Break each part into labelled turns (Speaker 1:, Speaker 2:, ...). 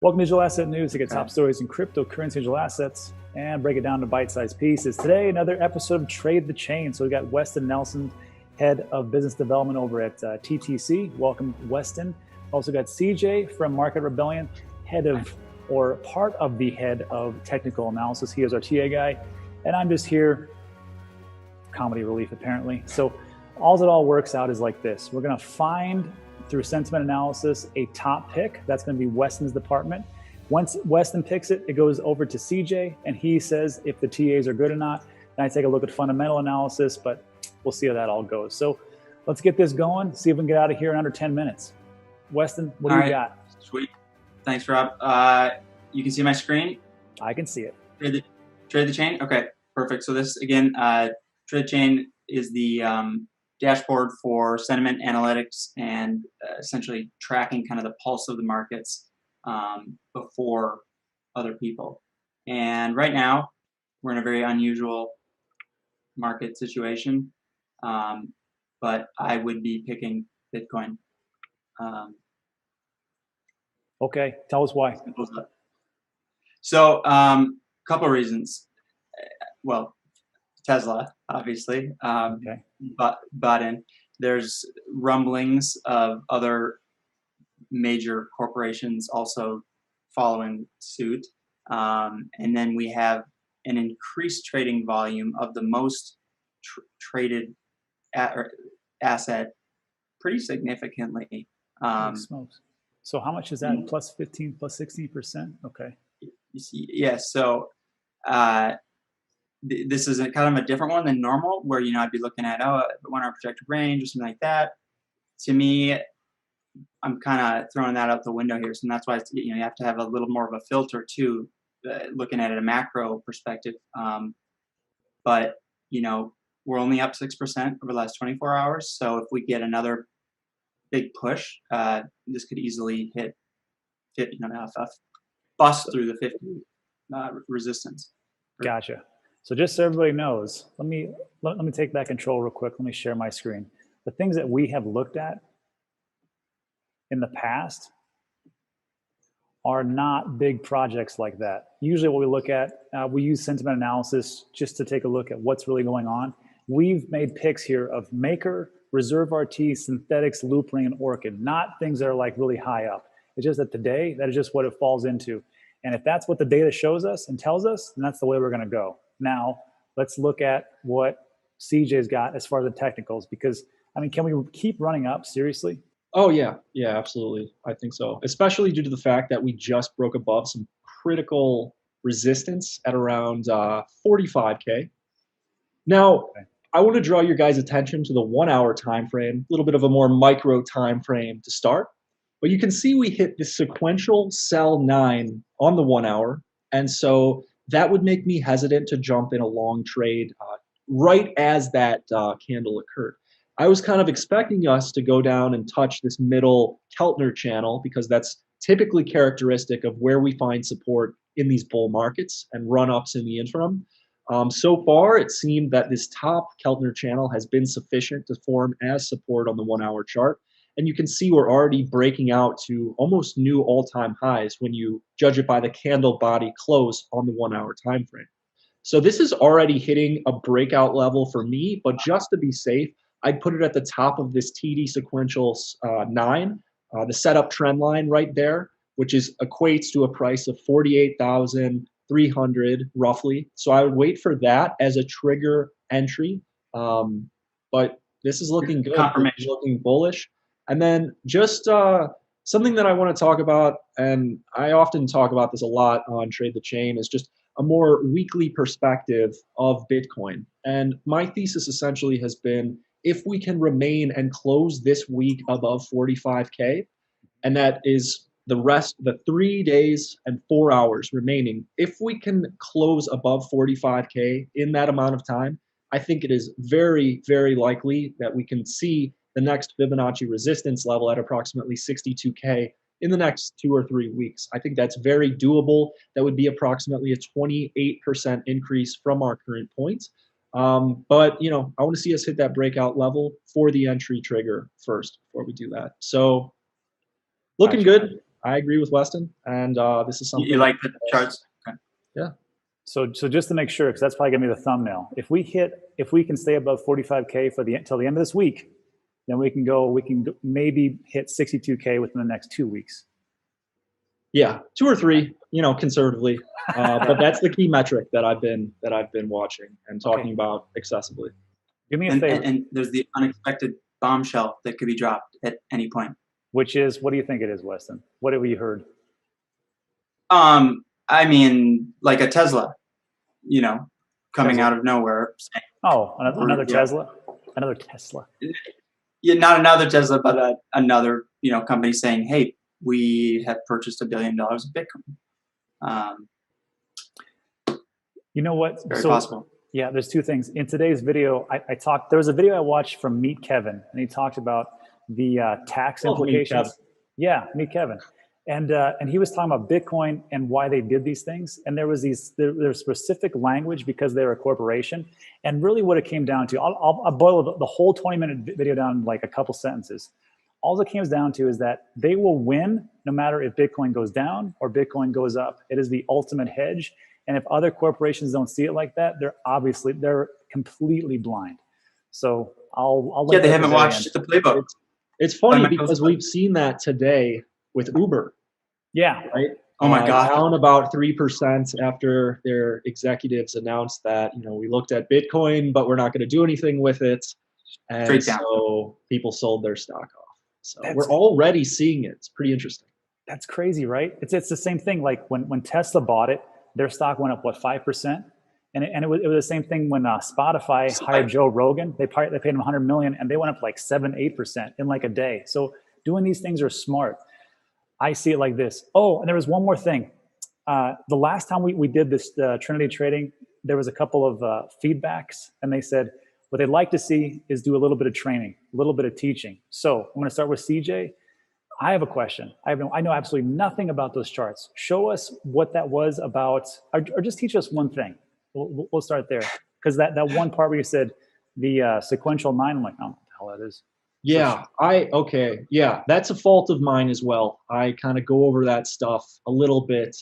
Speaker 1: Welcome to Digital Asset News to get top
Speaker 2: Okay.
Speaker 1: stories in cryptocurrency digital assets and break it down to bite-sized pieces. Today, another episode of Trade the Chain. So we got Weston Nelson, Head of Business Development over at TTC. Welcome, Weston. Also got CJ from Market Rebellion, head of, or part of the head of technical analysis. He is our TA guy. And I'm just here, comedy relief apparently. So all it all works out is like this. We're going to find, through sentiment analysis, a top pick. That's going to be Weston's department. Once Weston picks it, it goes over to CJ, and he says if the TAs are good or not. Then I take a look at fundamental analysis, but we'll see how that all goes. So let's get this going, see if we can get out of here in under 10 minutes. Weston, what do you got?
Speaker 2: Sweet. Thanks, Rob. You can see my screen?
Speaker 1: I can see it.
Speaker 2: Trade the Chain? Okay, perfect. So this, again, Trade the Chain is the dashboard for sentiment analytics and essentially tracking kind of the pulse of the markets before other people. And right now, we're in a very unusual market situation, but I would be picking Bitcoin.
Speaker 1: Okay, tell us why.
Speaker 2: So, couple of reasons. Well, Tesla, obviously,
Speaker 1: Okay.
Speaker 2: bought in. There's rumblings of other major corporations also following suit. And then we have an increased trading volume of the most traded asset pretty significantly.
Speaker 1: Holy smokes. So how much is that? Plus 15, plus 16%? Okay.
Speaker 2: You see, yeah, so this is kind of a different one than normal, where, I'd be looking at, the 1 hour projected range or something like that. To me, I'm kind of throwing that out the window here. So that's why, you have to have a little more of a filter too, looking at it a macro perspective. But, we're only up 6% over the last 24 hours. So if we get another big push, this could easily hit 50, bust through the 50 resistance.
Speaker 1: Gotcha. So just so everybody knows, let me take back control real quick. Let me share my screen. The things that we have looked at in the past are not big projects like that. Usually what we look at, we use sentiment analysis just to take a look at what's really going on. We've made picks here of Maker, Reserve RT, Synthetics, Loopring, and Orchid, not things that are like really high up. It's just that today, that is just what it falls into. And if that's what the data shows us and tells us, then that's the way we're going to go. Now, let's look at what CJ's got as far as the technicals, because, can we keep running up, seriously?
Speaker 3: Oh, yeah. Yeah, absolutely. I think so. Especially due to the fact that we just broke above some critical resistance at around 45K. Now, okay. I want to draw your guys' attention to the 1 hour time frame, a little bit of a more micro time frame to start. But you can see we hit the sequential sell 9 on the 1 hour. And so that would make me hesitant to jump in a long trade right as that candle occurred. I was kind of expecting us to go down and touch this middle Keltner channel, because that's typically characteristic of where we find support in these bull markets and run-ups in the interim. So far, it seemed that this top Keltner channel has been sufficient to form as support on the 1 hour chart. And you can see we're already breaking out to almost new all-time highs when you judge it by the candle body close on the 1 hour time frame. So this is already hitting a breakout level for me, but just to be safe, I'd put it at the top of this TD sequential 9, the setup trend line right there, which equates to a price of 48,300 roughly. So I would wait for that as a trigger entry. But this is looking good. It's looking bullish. And then just something that I want to talk about, and I often talk about this a lot on Trade the Chain, is just a more weekly perspective of Bitcoin. And my thesis essentially has been, if we can remain and close this week above 45K, and that is the 3 days and 4 hours remaining, if we can close above 45K in that amount of time, I think it is very, very likely that we can see the next Fibonacci resistance level at approximately 62K in the next 2 or 3 weeks. I think that's very doable. That would be approximately a 28% increase from our current point. But, I want to see us hit that breakout level for the entry trigger first before we do that. So looking good. I agree with Weston, and this is something
Speaker 2: You like the charts? Okay.
Speaker 3: Yeah.
Speaker 1: So just to make sure, because that's probably gonna be the thumbnail. If we can stay above 45K till the end of this week, then we can maybe hit 62K within the next 2 weeks.
Speaker 3: Yeah, 2 or 3, conservatively. But that's the key metric that I've been watching and talking about excessively.
Speaker 1: Do me a favor.
Speaker 2: And there's the unexpected bombshell that could be dropped at any point.
Speaker 1: Which is, what do you think it is, Weston? What have we heard?
Speaker 2: I mean, like a Tesla, coming
Speaker 1: Tesla.
Speaker 2: out of nowhere.
Speaker 1: Oh, another Tesla? Another Tesla.
Speaker 2: Yeah, not another Tesla, but another, company saying, hey, we have purchased $1 billion of Bitcoin.
Speaker 1: You know what?
Speaker 2: Very possible.
Speaker 1: Yeah, there's 2 things. In today's video, there was a video I watched from Meet Kevin, and he talked about the tax implications. Meet Kevin. And he was talking about Bitcoin and why they did these things. And there was specific language because they're a corporation. And really what it came down to, I'll boil the whole 20-minute video down in like a couple sentences. All it comes down to is that they will win no matter if Bitcoin goes down or Bitcoin goes up. It is the ultimate hedge. And if other corporations don't see it like that, they're completely blind. So I'll let
Speaker 2: they haven't watched the playbook.
Speaker 3: It's funny because we've seen that today with Uber.
Speaker 1: Yeah.
Speaker 3: Right.
Speaker 2: Oh my God.
Speaker 3: Down about 3% after their executives announced that, we looked at Bitcoin, but we're not going to do anything with it. And so people sold their stock off. So we're already seeing it. It's pretty interesting.
Speaker 1: That's crazy, right? It's the same thing. Like when Tesla bought it, their stock went up, 5%? And it was the same thing when Spotify hired Joe Rogan. They paid him $100 million, and they went up like 7-8% in like a day. So doing these things are smart. I see it like this. Oh, and there was one more thing. The last time we did this Trinity trading, there was a couple of feedbacks, and they said what they'd like to see is do a little bit of training, a little bit of teaching. So I'm going to start with CJ. I have a question. I know absolutely nothing about those charts. Show us what that was about, or just teach us one thing. We'll start there, because that one part where you said the sequential 9, I'm like, oh, what the hell that is.
Speaker 3: Yeah, yeah, that's a fault of mine as well. I kind of go over that stuff a little bit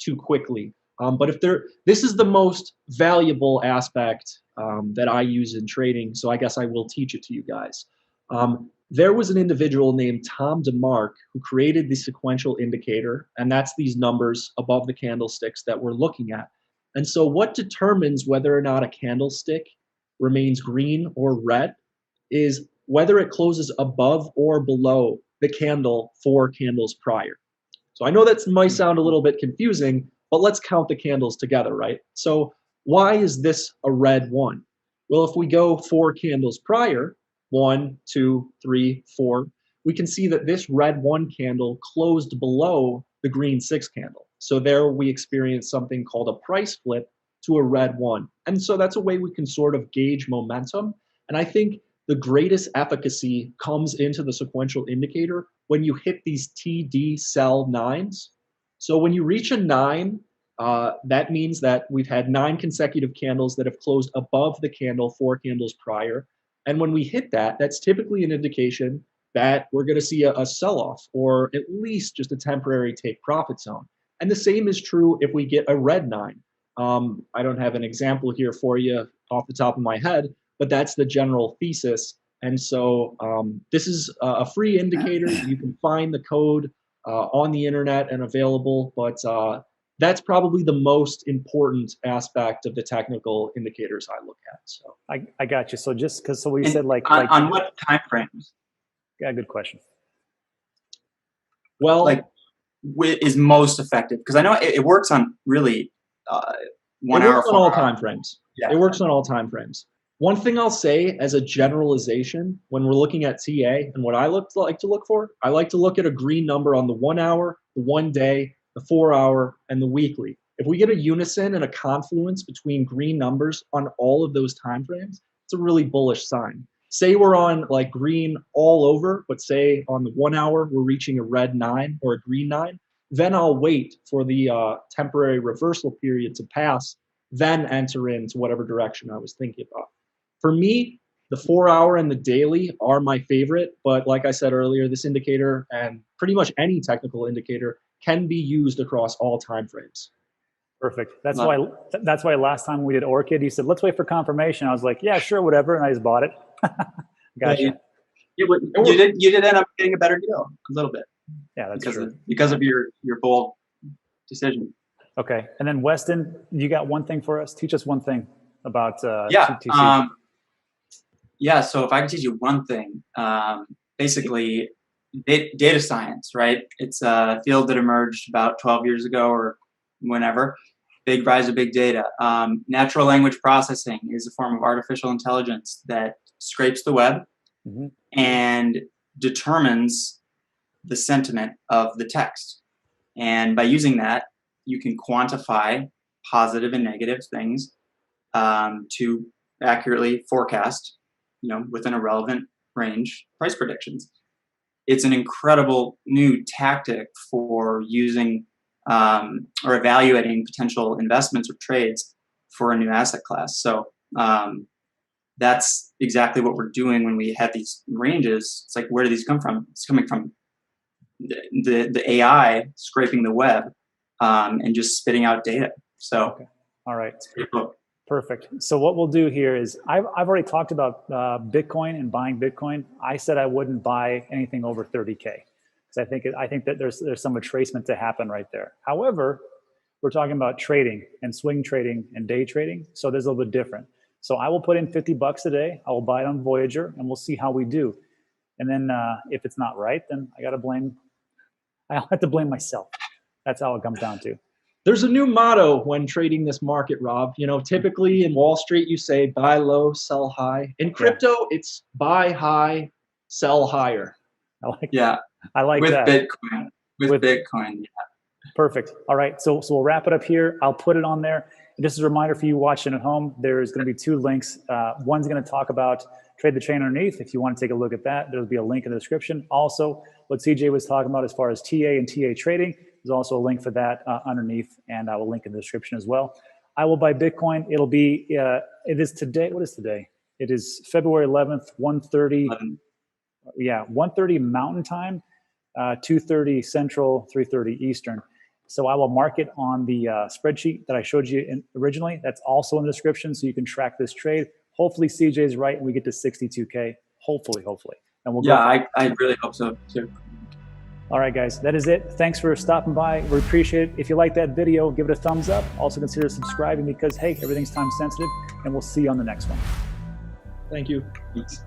Speaker 3: too quickly. But this is the most valuable aspect that I use in trading, so I guess I will teach it to you guys. There was an individual named Tom DeMark who created the sequential indicator, and that's these numbers above the candlesticks that we're looking at. And so what determines whether or not a candlestick remains green or red is whether it closes above or below the candle 4 candles prior. So I know that might sound a little bit confusing, but let's count the candles together, right? So why is this a red 1? Well, if we go 4 candles prior, 1, 2, 3, 4, we can see that this red 1 candle closed below the green 6 candle. So there we experience something called a price flip to a red 1. And so that's a way we can sort of gauge momentum. And I think the greatest efficacy comes into the sequential indicator when you hit these TD sell 9s. So when you reach a 9, that means that we've had 9 consecutive candles that have closed above the candle 4 candles prior. And when we hit that, that's typically an indication that we're going to see a sell-off, or at least just a temporary take profit zone. And the same is true if we get a red 9. I don't have an example here for you off the top of my head, but that's the general thesis. And so this is a free indicator. You can find the code on the internet and available, but that's probably the most important aspect of the technical indicators I look at. So
Speaker 1: I got you. So just because we said like
Speaker 2: on what time frames?
Speaker 1: Yeah, good question.
Speaker 3: Well,
Speaker 2: is most effective, because I know it works on really 1 hour.
Speaker 3: It works on all time frames.
Speaker 2: Yeah.
Speaker 3: It works on all time frames. One thing I'll say as a generalization when we're looking at TA and what I like to look for, I like to look at a green number on the 1 hour, the 1 day, the 4 hour, and the weekly. If we get a unison and a confluence between green numbers on all of those time frames, it's a really bullish sign. Say we're on like green all over, but say on the 1 hour we're reaching a red 9 or a green 9, then I'll wait for the temporary reversal period to pass, then enter into whatever direction I was thinking about. For me, The 4-hour and the daily are my favorite, but like I said earlier, this indicator and pretty much any technical indicator can be used across all time frames.
Speaker 1: Perfect. That's why last time we did Orchid, you said, let's wait for confirmation. I was like, yeah, sure, whatever. And I just bought it. Gotcha.
Speaker 2: You did end up getting a better deal a little bit.
Speaker 1: Yeah, that's true.
Speaker 2: Because of your bold decision.
Speaker 1: Okay. And then Weston, you got one thing for us? Teach us one thing about
Speaker 2: TTC. Yeah, so if I can teach you one thing, basically data science, right? It's a field that emerged about 12 years ago or whenever. Big rise of big data. Natural language processing is a form of artificial intelligence that scrapes the web and determines the sentiment of the text. And by using that, you can quantify positive and negative things to accurately forecast, within a relevant range, price predictions. It's an incredible new tactic for using or evaluating potential investments or trades for a new asset class. So that's exactly what we're doing when we have these ranges. It's like, where do these come from? It's coming from the AI scraping the web and just spitting out data. So,
Speaker 1: okay. All right.
Speaker 2: It's pretty cool.
Speaker 1: Perfect. So what we'll do here is I've already talked about Bitcoin and buying Bitcoin. I said I wouldn't buy anything over 30K. So I think that there's some retracement to happen right there. However, we're talking about trading and swing trading and day trading. So there's a little bit different. So I will put in $50 a day. I will buy it on Voyager and we'll see how we do. And then if it's not right, then I'll have to blame myself. That's how it comes down to.
Speaker 3: There's a new motto when trading this market, Rob. Typically in Wall Street, you say buy low, sell high. In crypto, it's buy high, sell higher.
Speaker 1: I like
Speaker 2: that.
Speaker 1: I like that.
Speaker 2: Bitcoin. With Bitcoin, yeah.
Speaker 1: Perfect. All right. So we'll wrap it up here. I'll put it on there. And just as a reminder for you watching at home, there's going to be 2 links. One's going to talk about Trade the Chain underneath. If you want to take a look at that, there'll be a link in the description. Also, what CJ was talking about as far as TA and TA trading, there's also a link for that underneath, and I will link in the description as well. I will buy Bitcoin. It'll be, it is today. What is today? It is February 11th, 1:30. Yeah, 1:30 Mountain Time, 2:30 Central, 3:30 Eastern. So I will mark it on the spreadsheet that I showed you originally. That's also in the description, so you can track this trade. Hopefully CJ's right and we get to 62K. Hopefully. And we'll go.
Speaker 2: Yeah, I really hope so too.
Speaker 1: All right, guys, that is it. Thanks for stopping by. We appreciate it. If you like that video, give it a thumbs up. Also consider subscribing because, hey, everything's time sensitive, and we'll see you on the next one.
Speaker 3: Thank you.
Speaker 2: Thanks.